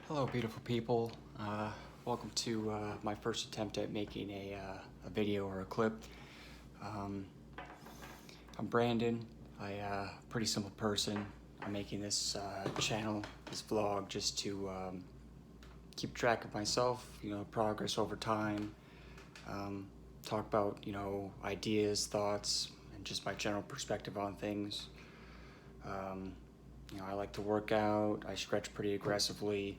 Hello, beautiful people. Welcome to my first attempt at making a video or a clip. Um, I'm Brandon. Pretty simple person. I'm making this channel, this vlog, just to keep track of myself, progress over time, talk about, ideas, thoughts, and just my general perspective on things. I like to work out. I stretch pretty aggressively.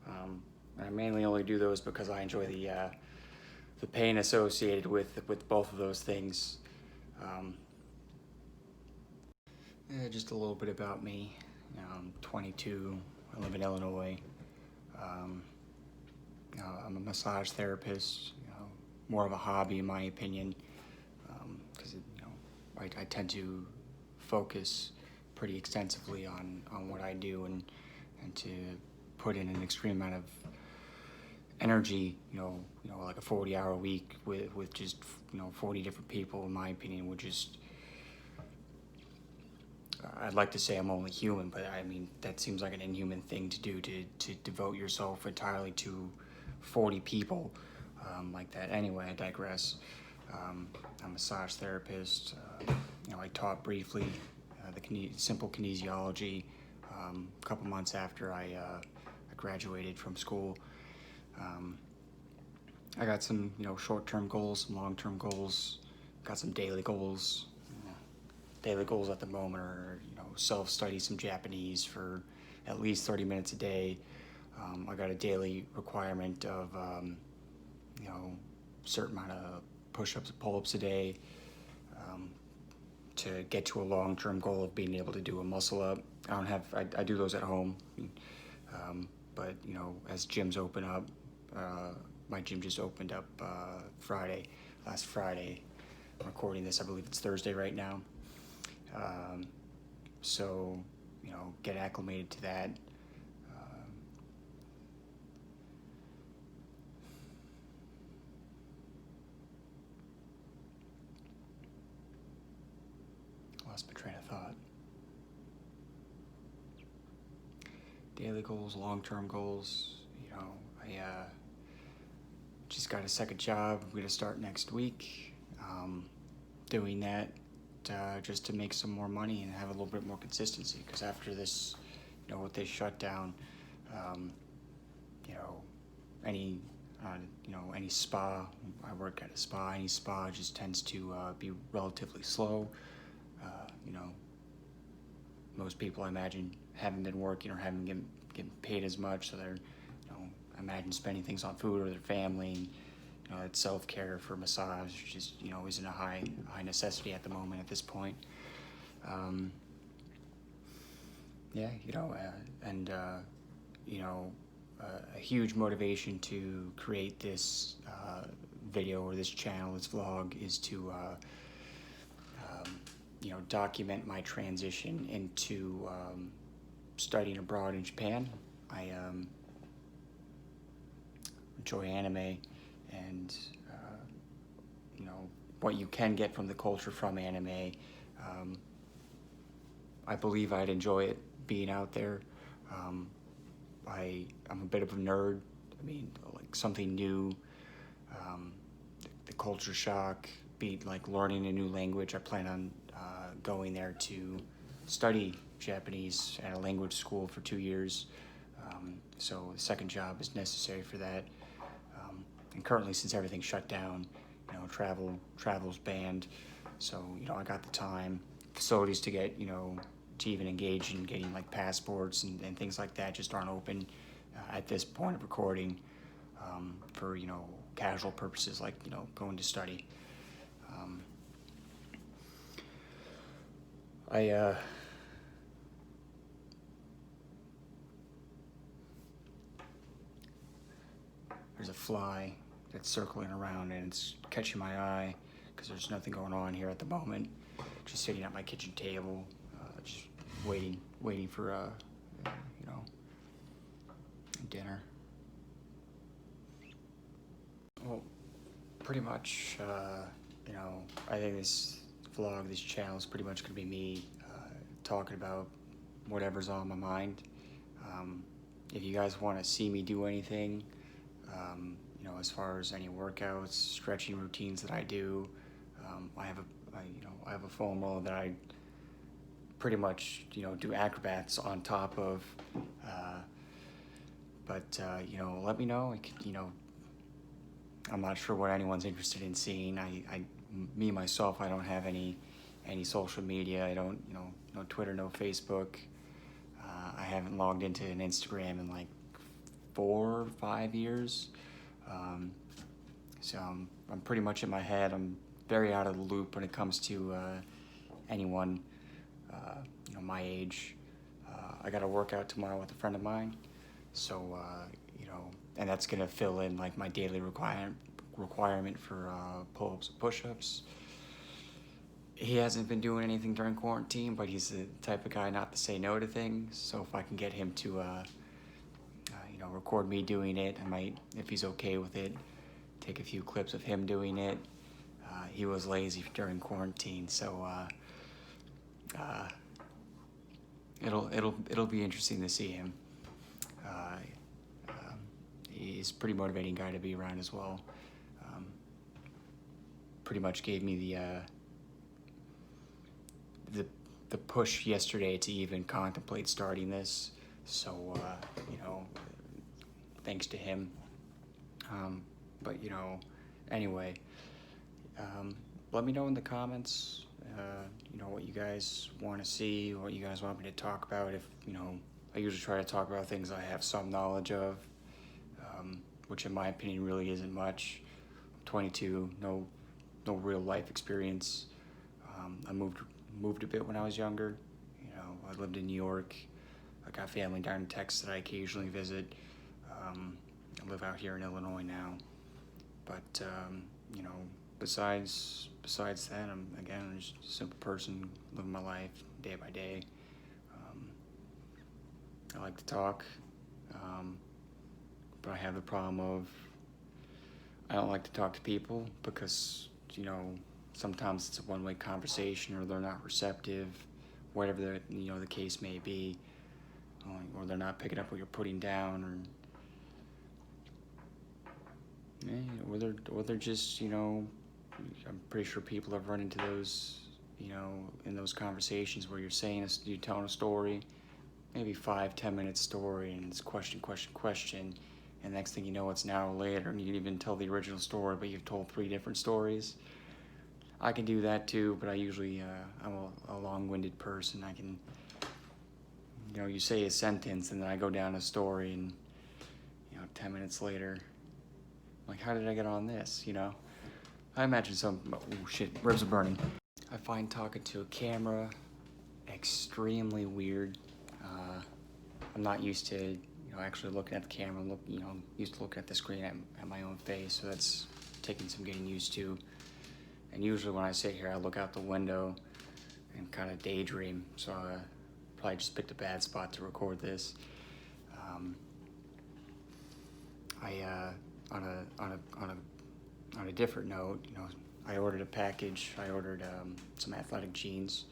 And I mainly only do those because I enjoy the pain associated with both of those things. Just a little bit about me. I'm 22. I live in Illinois. Um, I'm a massage therapist. More of a hobby in my opinion, because I tend to focus pretty extensively on what I do and to put in an extreme amount of energy, like a 40-hour week with just 40 different people, in my opinion, would just, I'd like to say I'm only human, but I mean that seems like an inhuman thing to do, to devote yourself entirely to 40 people like that. Anyway, I digress. I'm a massage therapist. I taught briefly the simple kinesiology a couple months after I graduated from school. I got some, short-term goals, some long-term goals. Got some daily goals. Daily goals at the moment are, self-study some Japanese for at least 30 minutes a day. I got a daily requirement of, certain amount of push-ups and pull-ups a day to get to a long-term goal of being able to do a muscle-up. I do those at home. But, as gyms open up, my gym just opened up last Friday. I'm recording this, I believe it's Thursday right now. So, get acclimated to that. Lost my train of thought. Daily goals, long-term goals. I just got a second job. I'm going to start next week. Doing that just to make some more money and have a little bit more consistency. Because after this, with this shutdown, any any spa. I work at a spa. Any spa just tends to be relatively slow. Most people, I imagine, haven't been working or haven't getting paid as much, so they're, I imagine spending things on food or their family. It's self-care for massage just, isn't a high necessity at the moment at this point. A huge motivation to create this video or this channel, this vlog, is to document my transition into studying abroad in Japan. I enjoy anime, and what you can get from the culture from anime. I believe I'd enjoy it being out there. I'm a bit of a nerd. I mean, like something new, the culture shock, like learning a new language. I plan on going there to study Japanese at a language school for 2 years. So the second job is necessary for that. And currently, since everything's shut down, travel's banned. So, I got the time, facilities to get, to even engage in getting like passports and things like that just aren't open at this point of recording for, casual purposes like, going to study. There's a fly that's circling around and it's catching my eye because there's nothing going on here at the moment. Just sitting at my kitchen table, just waiting for dinner. Well, pretty much, I think this vlog, this channel is pretty much going to be me talking about whatever's on my mind. if you guys want to see me do anything, as far as any workouts, stretching routines that I do, I have a foam roller that I pretty much, do acrobats on top of. Let me know. I'm not sure what anyone's interested in seeing. Me myself, I don't have any social media. I don't, no Twitter, no Facebook. I haven't logged into an Instagram in like 4 or 5 years. So I'm pretty much in my head. I'm very out of the loop when it comes to anyone, my age. I got a workout tomorrow with a friend of mine, so and that's gonna fill in like my daily requirement for pull-ups and push-ups. He hasn't been doing anything during quarantine, but he's the type of guy not to say no to things. So if I can get him to, record me doing it, I might, if he's okay with it, take a few clips of him doing it. He was lazy during quarantine, so it'll be interesting to see him. He's a pretty motivating guy to be around as well. Pretty much gave me the push yesterday to even contemplate starting this. So thanks to him. Anyway, let me know in the comments, what you guys want to see, what you guys want me to talk about. If, I usually try to talk about things I have some knowledge of, which in my opinion really isn't much. I'm 22, no real life experience. I moved a bit when I was younger. I lived in New York. I got family down in Texas that I occasionally visit. I live out here in Illinois now. But besides that, I'm just a simple person living my life day by day. I like to talk, but I have the problem of I don't like to talk to people because sometimes it's a one-way conversation, or they're not receptive, whatever the case may be, or they're not picking up what you're putting down, or they're just I'm pretty sure people have run into those in those conversations where you're telling a story, maybe 5-10 minute story, and it's question, and next thing you know, it's an hour later, and you didn't even tell the original story, but you've told 3 different stories. I can do that too, but I usually, I'm a long-winded person. I can, you say a sentence, and then I go down a story, and, 10 minutes later, I'm like, how did I get on this, I imagine oh shit, ribs are burning. I find talking to a camera extremely weird. I'm not used to, actually looking at the camera. I'm used to looking at the screen at my own face, so that's taking some getting used to. And usually when I sit here, I look out the window and kind of daydream. So I probably just picked a bad spot to record this. On a different note, I ordered a package. I ordered some athletic jeans.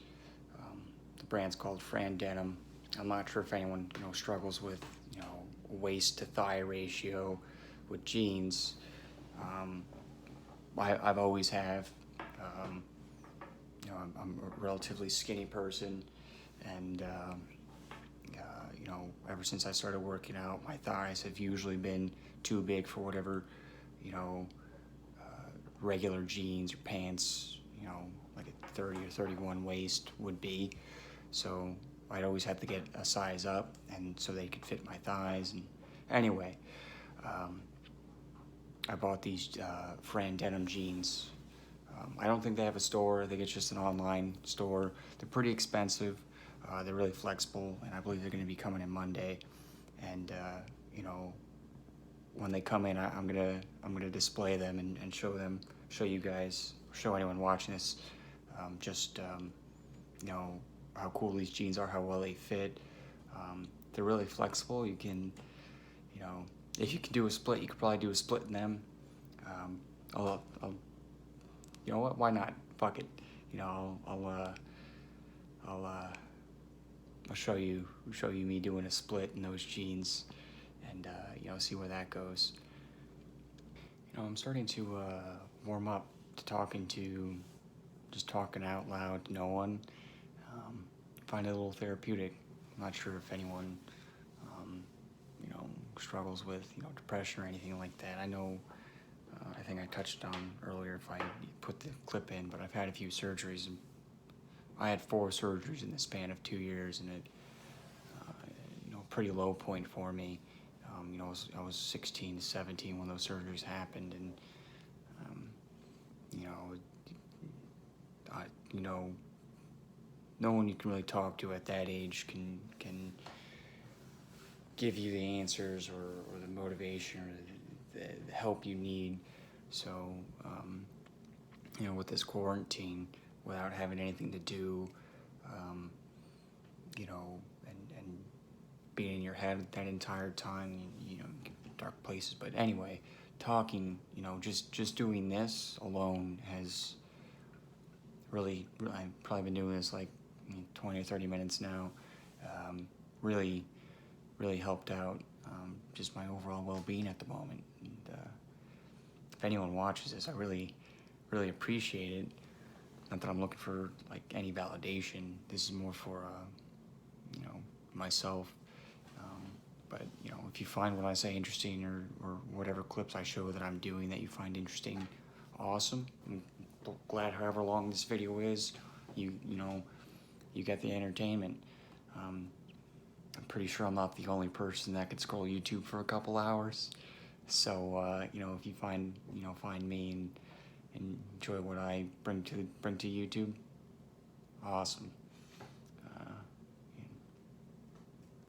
The brand's called Fran Denim. I'm not sure if anyone struggles with waist to thigh ratio with jeans. I've always have. I'm a relatively skinny person, and ever since I started working out, my thighs have usually been too big for whatever regular jeans or pants, like a 30 or 31 waist would be. So I'd always have to get a size up, and so they could fit my thighs. And anyway, I bought these Fran Denim jeans. I don't think they have a store. I think it's just an online store. They're pretty expensive. They're really flexible, and I believe they're going to be coming in Monday. And when they come in, I'm gonna display them and show you guys, show anyone watching this, how cool these jeans are, how well they fit. They're really flexible. You can, if you can do a split, you could probably do a split in them. I'll you know what? Why not? Fuck it. I'll show you me doing a split in those jeans. see where that goes. I'm starting to warm up to just talking out loud to no one. Find it a little therapeutic. I'm not sure if anyone, struggles with, depression or anything like that. I know, I think I touched on earlier if I put the clip in, but I've had a few surgeries. And I had 4 surgeries in the span of 2 years, and it, pretty low point for me. I was 16 to 17 when those surgeries happened, and no one you can really talk to at that age can give you the answers or the motivation or the help you need. So, with this quarantine, without having anything to do, and being in your head that entire time, dark places. But anyway, talking, just doing this alone has really, I've probably been doing this like 20 or 30 minutes now. Really helped out just my overall well-being at the moment. And if anyone watches this, I really appreciate it. Not that I'm looking for like any validation. This is more for myself. But if you find what I say interesting, or whatever clips I show that I'm doing that you find interesting, awesome. I'm glad however long this video is, you get the entertainment. I'm pretty sure I'm not the only person that could scroll YouTube for a couple hours. So if you find me and enjoy what I bring to YouTube, awesome.